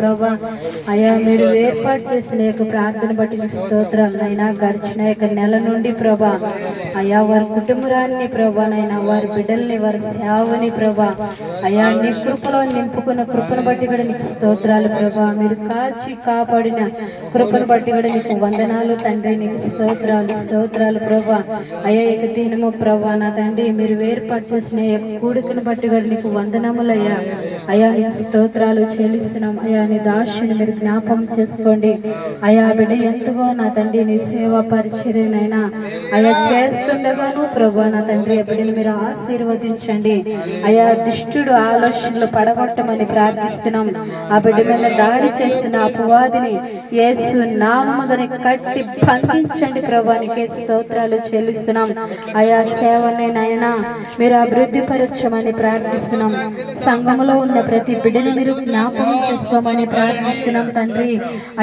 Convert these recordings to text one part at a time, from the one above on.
ప్రభా. అయా మీరు ఏర్పాటు చేసిన యొక్క ప్రార్థన బట్టి నీకు స్తోత్రాలు నైనా. గడిచిన యొక్క నెల నుండి ప్రభా అయా వారి కుటుంబాన్ని ప్రభా నైనా, వారి బిడ్డల్ని, వారి సేవని ప్రభా అయా నీ కృపలో నింపుకున్న కృపను బట్టి కూడా నీకు స్తోత్రాలు ప్రభా. మీరు కాచి కాపాడిన కృపను బట్టి కూడా నీకు వందనాలు తండ్రి. నీకు స్తోత్రాలు ప్రభా. అయ్యా ఇక దినము ప్రభా నా తండ్రి మీరు ఏర్పాటు చేసిన కూడికను బట్టి కూడా నీకు వందనములయ్యా. అయా నీకు స్తోత్రాలు చెల్లిస్తున్నాం. అయా నీ దాసుని మీరు జ్ఞాపకం చేసుకోండి. అయా బిడ్డ ఎంతగో నా తండ్రి నీ సేవా పరిచర్యనైనా అయా చేస్తుండగాను ప్రభా నా తండ్రి బిడ్డని మీరు ఆశీర్వదించండి. అయా దుష్టుడు ఆలోచనలు పడగొట్టమని ప్రార్థిస్తున్నాం. ఆ బిడ్డ మీద దాడి చేస్తున్న అపవాదిని యేసు నామమున కట్టి బంధించండి ప్రభా. నీకే స్తోత్రాలు చెల్లిస్తున్నాం. అయా సేవనైనా మీరు అభివృద్ధి పరచమని ప్రార్థిస్తున్నాం. సంఘములో ఉన్న ప్రతి బిడ్డని మీరు జ్ఞాపకం చేసుకోమని ప్రార్థిస్తున్నాం తండ్రి.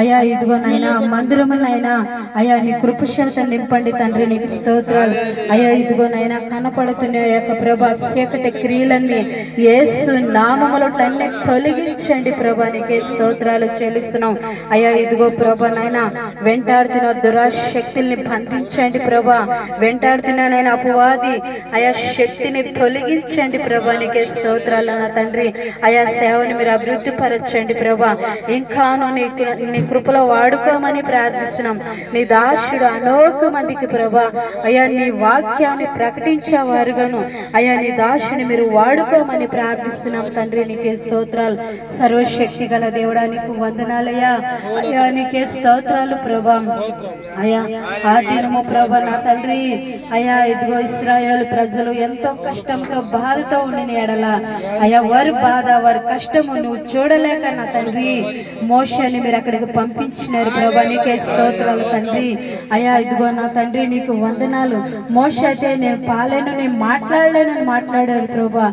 అయా ఇదిగోనైనా మందిరమునైనా అయా నీ కృపశాత నింపండి తండ్రి. నీకు స్తోత్రాలు. అయా ఇదిగోనైనా కనపడుతున్న యొక్క ప్రభా చీకటి క్రియలన్నీ యేసు నామములో తన్ని తొలగించండి ప్రభా. నీకే స్తోత్రాలు చెల్లిస్తున్నాం. అయా ఇదిగో ప్రభా నైనా వెంటాడుతున్న దురాశక్తుల్ని బంధించండి ప్రభా. వెంటాడుతున్నానైనా అపవాది అయా శక్తిని తొలగించండి ప్రభా. నీకే స్తోత్రాలు నా తండ్రి. అయా సేవని మీరు అభివృద్ధి పరచండి ప్రభా. ఇంకాను నీ కృపలో వాడుకోమని ప్రార్థిస్తున్నాం. నీ దాసుడు అనేక మందికి ప్రభా అయా నీ వాక్యాన్ని ప్రకటించేవారుగాను అయా నీ దాసుని మీరు వాడుకోమని ప్రార్థిస్తున్నాం తండ్రి. నీకే స్తోత్రాలు. సర్వశక్తి గల దేవుడా నీకు వందనాలయ్యా. అయా నీకే స్తోత్రాలు ప్రభా. అయా ఆ దినము ప్రభా నా తండ్రి అయా ఇదిగో ఇశ్రాయేలు ప్రజలు ఎంతో కష్టంతో బాధతో ఉండిన ఎడల అయా వారి బాధ వారి కష్టము నువ్వు చూడలేక నా తండ్రి మోషేని మీరు అక్కడికి పంపించినారు ప్రభా. నీకే స్తోత్రాలు తండ్రి. అయా ఇదిగో నా తండ్రి నీకు వందనాలు. మోషే అయితే నేను పాలేను నేను మాట్లాడలేనని మాట్లాడారు ప్రభా.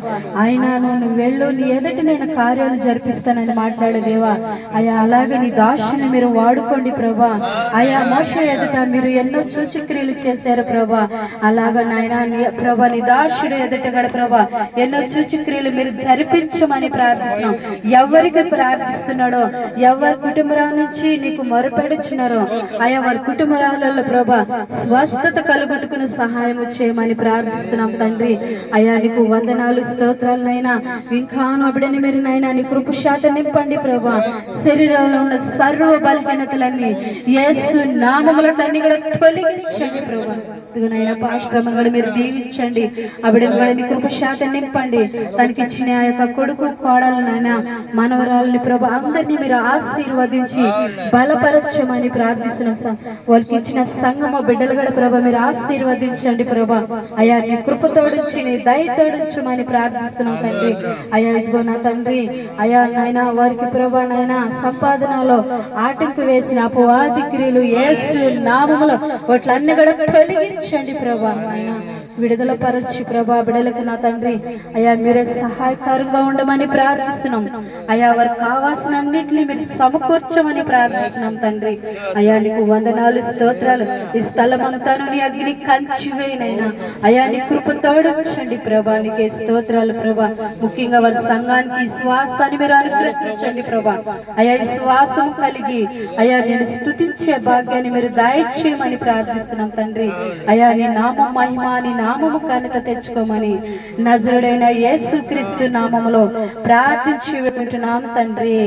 అయినా నువ్వు వెళ్ళు నీ ఎదుటి నేను కార్యాలు జరిపిస్తానని మాట్లాడు దేవా. అయా అలాగే నీ దాసుని మీరు వాడుకోండి ప్రభా. అయా మోషే ఎదుట మీరు ఎన్నో సూచక్రియలు చేశారు ప్రభా. అలాగా నాయన ప్రభా నీ దాసుడు ఎదుట గడ ప్రభా ఎన్నో సూచక్రియలు మీరు జరిపించమని ప్రార్థిస్తున్నాం. ఎవరికి ప్రార్థిస్తున్నాడో ఎవరి కుటుంబాల నుంచి నీకు మొరపెడుచున్నారో అయా వారి కుటుంబాలలో ప్రభా స్వస్థత కలుగొట్టుకుని సహాయం చేయమని ప్రార్థిస్తున్నాం తండ్రి. అయా నీకు వందనాలు స్తోత్రాలనైనా. ఇంకాను అప్పుడని మీరు నైనా నీ కృపశాత నింపండి ప్రభా. శరీరంలో ఉన్న సర్వ బలహీనతలన్నీ యేసు నామములో అన్ని కూడా తొలగించండి ప్రభా. ఇదిగోనైనా పాశ్రమం కూడా మీరు దీవించండి. అప్పుడని కూడా నీ కృపశాత నింపండి. తనకి ఇచ్చిన ఆ యొక్క కొడుకు కోడలనైనా మనవరాలని ప్రభా అందరినీ మీరు ఆశీర్వదించి బలపరచమని ప్రార్థిస్తున్నాం. వాళ్ళకి ఇచ్చిన సంఘము బిడ్డలు కూడా ప్రభా మీరు ఆశీర్వదించండి ప్రభా. అయా నీ కృపతోడించి నీ దయతోడించమని ప్రార్థిస్తున్నాం తండ్రి. అయా ఇదిగో నా తండ్రి అయా నాయన వారికి ప్రభా నాయన సంపాదనలో ఆటంకు వేసిన అపవాది క్రియలు యేసు నామములో వాటిలన్నీ కూడా తొలగించండి ప్రభా. ఆయన విడుదల పరచి ప్రభా బిడలకు నా తండ్రి అయా మీరే సహాయకారంగా ఉండమని ప్రార్థిస్తున్నాం. అయా వారికి కావాల్సిన అన్నింటినీ మీరు సమకూర్చమని ప్రార్థిస్తున్నాం తండ్రి. అయా నీకు వందనాలు స్తోత్రాలు. ఈ స్థలం అంతాను నీ అగ్ని కంచివేనైనా అయా నీ కృప తోడించండి ప్రభా. నీకే స్తోత్రాలు ప్రభా. ముఖ్యంగా వారి సంఘానికి శ్వాసాన్ని మీరు అనుగ్రహించండి ప్రభా. అయా ఈ శ్వాసం కలిగి అయా నేను స్తుతించే భాగ్యాన్ని మీరు దయచేయమని ప్రార్థిస్తున్నాం తండ్రి. అయా నీ నామం మహిమ నీ నామము ఘనత తెచ్చుకోమని నజరుడైన యేసుక్రీస్తు నామములో ప్రార్థించి వింటున్నాం తండ్రి.